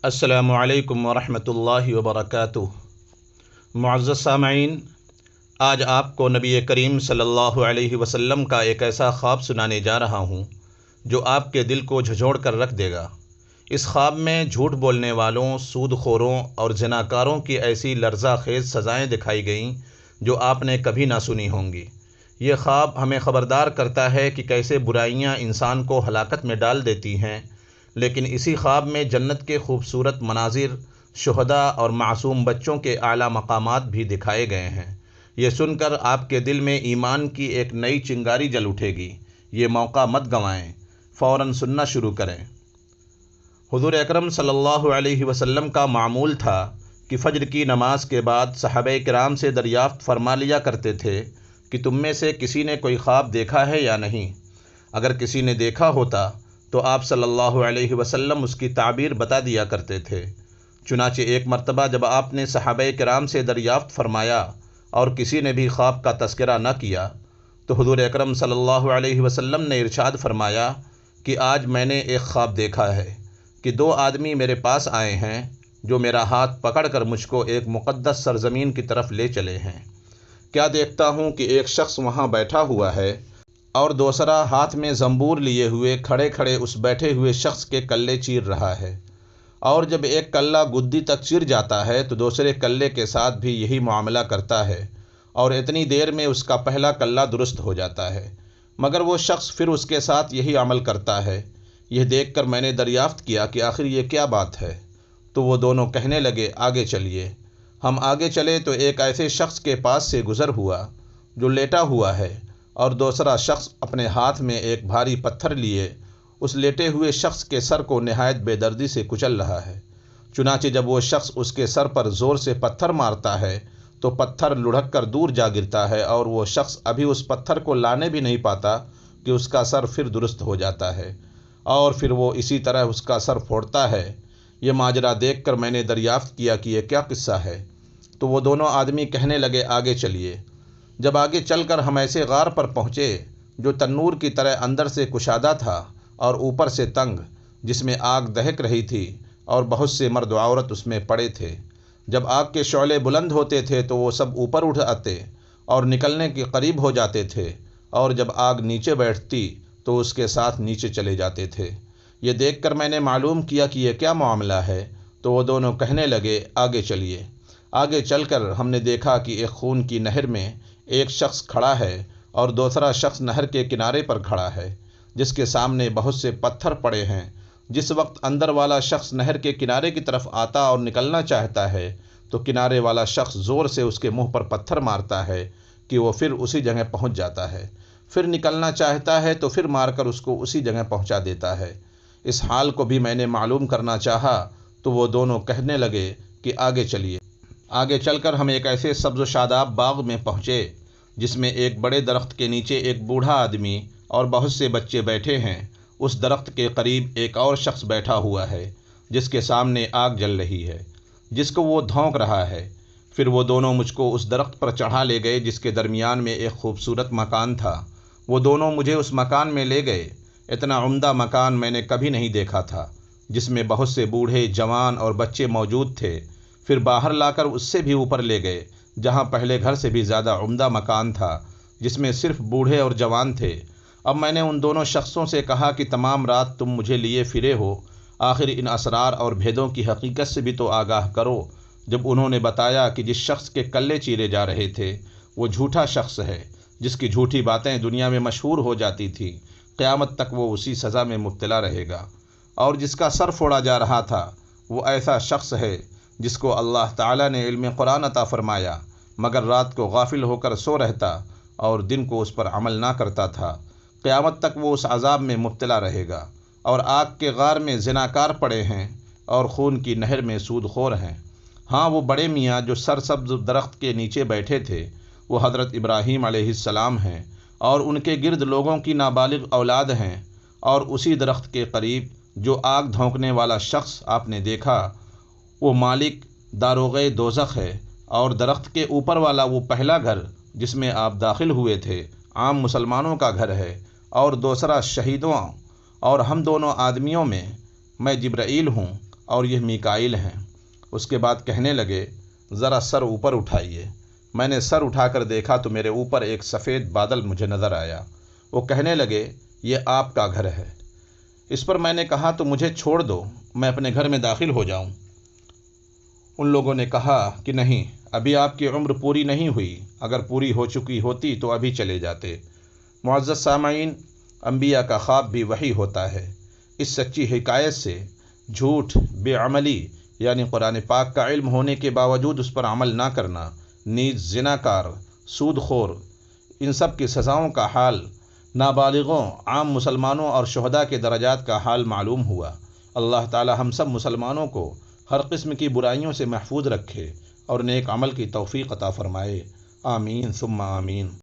السلام علیکم ورحمۃ اللہ وبرکاتہ۔ معزز سامعین، آج آپ کو نبی کریم صلی اللہ علیہ وسلم کا ایک ایسا خواب سنانے جا رہا ہوں جو آپ کے دل کو جھنجھوڑ کر رکھ دے گا۔ اس خواب میں جھوٹ بولنے والوں، سود خوروں اور زناکاروں کی ایسی لرزہ خیز سزائیں دکھائی گئیں جو آپ نے کبھی نہ سنی ہوں گی۔ یہ خواب ہمیں خبردار کرتا ہے کہ کیسے برائیاں انسان کو ہلاکت میں ڈال دیتی ہیں، لیکن اسی خواب میں جنت کے خوبصورت مناظر، شہداء اور معصوم بچوں کے اعلیٰ مقامات بھی دکھائے گئے ہیں۔ یہ سن کر آپ کے دل میں ایمان کی ایک نئی چنگاری جل اٹھے گی۔ یہ موقع مت گنوائیں، فوراً سننا شروع کریں۔ حضور اکرم صلی اللہ علیہ وسلم کا معمول تھا کہ فجر کی نماز کے بعد صحابہ کرام سے دریافت فرما لیا کرتے تھے کہ تم میں سے کسی نے کوئی خواب دیکھا ہے یا نہیں۔ اگر کسی نے دیکھا ہوتا تو آپ صلی اللہ علیہ وسلم اس کی تعبیر بتا دیا کرتے تھے۔ چنانچہ ایک مرتبہ جب آپ نے صحابہ کرام سے دریافت فرمایا اور کسی نے بھی خواب کا تذکرہ نہ کیا تو حضور اکرم صلی اللہ علیہ وسلم نے ارشاد فرمایا کہ آج میں نے ایک خواب دیکھا ہے کہ دو آدمی میرے پاس آئے ہیں جو میرا ہاتھ پکڑ کر مجھ کو ایک مقدس سرزمین کی طرف لے چلے ہیں۔ کیا دیکھتا ہوں کہ ایک شخص وہاں بیٹھا ہوا ہے اور دوسرا ہاتھ میں زنبور لیے ہوئے کھڑے کھڑے اس بیٹھے ہوئے شخص کے کلے چیر رہا ہے، اور جب ایک کلہ گدی تک چر جاتا ہے تو دوسرے کلے کے ساتھ بھی یہی معاملہ کرتا ہے، اور اتنی دیر میں اس کا پہلا کلہ درست ہو جاتا ہے، مگر وہ شخص پھر اس کے ساتھ یہی عمل کرتا ہے۔ یہ دیکھ کر میں نے دریافت کیا کہ آخر یہ کیا بات ہے؟ تو وہ دونوں کہنے لگے، آگے چلیے۔ ہم آگے چلے تو ایک ایسے شخص کے پاس سے گزر ہوا جو لیٹا ہوا ہے، اور دوسرا شخص اپنے ہاتھ میں ایک بھاری پتھر لیے اس لیٹے ہوئے شخص کے سر کو نہایت بے دردی سے کچل رہا ہے۔ چنانچہ جب وہ شخص اس کے سر پر زور سے پتھر مارتا ہے تو پتھر لڑھک کر دور جا گرتا ہے، اور وہ شخص ابھی اس پتھر کو لانے بھی نہیں پاتا کہ اس کا سر پھر درست ہو جاتا ہے، اور پھر وہ اسی طرح اس کا سر پھوڑتا ہے۔ یہ ماجرا دیکھ کر میں نے دریافت کیا کہ یہ کیا قصہ ہے؟ تو وہ دونوں آدمی کہنے لگے، آگے چلیے۔ جب آگے چل کر ہم ایسے غار پر پہنچے جو تنور کی طرح اندر سے کشادہ تھا اور اوپر سے تنگ، جس میں آگ دہک رہی تھی اور بہت سے مرد و عورت اس میں پڑے تھے۔ جب آگ کے شعلے بلند ہوتے تھے تو وہ سب اوپر اٹھ آتے اور نکلنے کے قریب ہو جاتے تھے، اور جب آگ نیچے بیٹھتی تو اس کے ساتھ نیچے چلے جاتے تھے۔ یہ دیکھ کر میں نے معلوم کیا کہ یہ کیا معاملہ ہے، تو وہ دونوں کہنے لگے، آگے چلیے۔ آگے چل کر ہم نے دیکھا کہ ایک خون کی نہر میں ایک شخص کھڑا ہے اور دوسرا شخص نہر کے کنارے پر کھڑا ہے جس کے سامنے بہت سے پتھر پڑے ہیں۔ جس وقت اندر والا شخص نہر کے کنارے کی طرف آتا اور نکلنا چاہتا ہے تو کنارے والا شخص زور سے اس کے منہ پر پتھر مارتا ہے کہ وہ پھر اسی جگہ پہنچ جاتا ہے، پھر نکلنا چاہتا ہے تو پھر مار کر اس کو اسی جگہ پہنچا دیتا ہے۔ اس حال کو بھی میں نے معلوم کرنا چاہا تو وہ دونوں کہنے لگے کہ آگے چلیے۔ آگے چل کر ہم ایک ایسے سبز و شاداب باغ میں پہنچے جس میں ایک بڑے درخت کے نیچے ایک بوڑھا آدمی اور بہت سے بچے بیٹھے ہیں۔ اس درخت کے قریب ایک اور شخص بیٹھا ہوا ہے جس کے سامنے آگ جل رہی ہے، جس کو وہ دھونک رہا ہے۔ پھر وہ دونوں مجھ کو اس درخت پر چڑھا لے گئے جس کے درمیان میں ایک خوبصورت مکان تھا۔ وہ دونوں مجھے اس مکان میں لے گئے۔ اتنا عمدہ مکان میں نے کبھی نہیں دیکھا تھا، جس میں بہت سے بوڑھے، جوان اور بچے موجود تھے۔ پھر باہر لا کر اس سے بھی اوپر لے گئے جہاں پہلے گھر سے بھی زیادہ عمدہ مکان تھا، جس میں صرف بوڑھے اور جوان تھے۔ اب میں نے ان دونوں شخصوں سے کہا کہ تمام رات تم مجھے لیے پھرے ہو، آخر ان اسرار اور بھیدوں کی حقیقت سے بھی تو آگاہ کرو۔ جب انہوں نے بتایا کہ جس شخص کے کلے چیرے جا رہے تھے وہ جھوٹا شخص ہے جس کی جھوٹی باتیں دنیا میں مشہور ہو جاتی تھیں، قیامت تک وہ اسی سزا میں مبتلا رہے گا، اور جس کا سر پھوڑا جا رہا تھا وہ ایسا شخص ہے جس کو اللہ تعالیٰ نے علم قرآن عطا فرمایا، مگر رات کو غافل ہو کر سو رہتا اور دن کو اس پر عمل نہ کرتا تھا۔ قیامت تک وہ اس عذاب میں مبتلا رہے گا۔ اور آگ کے غار میں زناکار پڑے ہیں اور خون کی نہر میں سود خور ہیں۔ ہاں، وہ بڑے میاں جو سرسبز درخت کے نیچے بیٹھے تھے وہ حضرت ابراہیم علیہ السلام ہیں، اور ان کے گرد لوگوں کی نابالغ اولاد ہیں، اور اسی درخت کے قریب جو آگ دھونکنے والا شخص آپ نے دیکھا وہ مالک داروغے دوزخ ہے، اور درخت کے اوپر والا وہ پہلا گھر جس میں آپ داخل ہوئے تھے عام مسلمانوں کا گھر ہے، اور دوسرا شہیدوں اور ہم دونوں آدمیوں میں میں جبرائیل ہوں، اور یہ میکائیل ہیں۔ اس کے بعد کہنے لگے ذرا سر اوپر اٹھائیے۔ میں نے سر اٹھا کر دیکھا تو میرے اوپر ایک سفید بادل مجھے نظر آیا۔ وہ کہنے لگے یہ آپ کا گھر ہے۔ اس پر میں نے کہا تو مجھے چھوڑ دو، میں اپنے گھر میں داخل ہو جاؤں۔ ان لوگوں نے کہا کہ نہیں، ابھی آپ کی عمر پوری نہیں ہوئی، اگر پوری ہو چکی ہوتی تو ابھی چلے جاتے۔ معزز سامعین، انبیاء کا خواب بھی وحی ہوتا ہے۔ اس سچی حکایت سے جھوٹ، بے عملی یعنی قرآن پاک کا علم ہونے کے باوجود اس پر عمل نہ کرنا، نیز زناکار، سود خور، ان سب کی سزاؤں کا حال، نابالغوں، عام مسلمانوں اور شہداء کے درجات کا حال معلوم ہوا۔ اللہ تعالی ہم سب مسلمانوں کو ہر قسم کی برائیوں سے محفوظ رکھے اور نیک عمل کی توفیق عطا فرمائے۔ آمین ثم آمین۔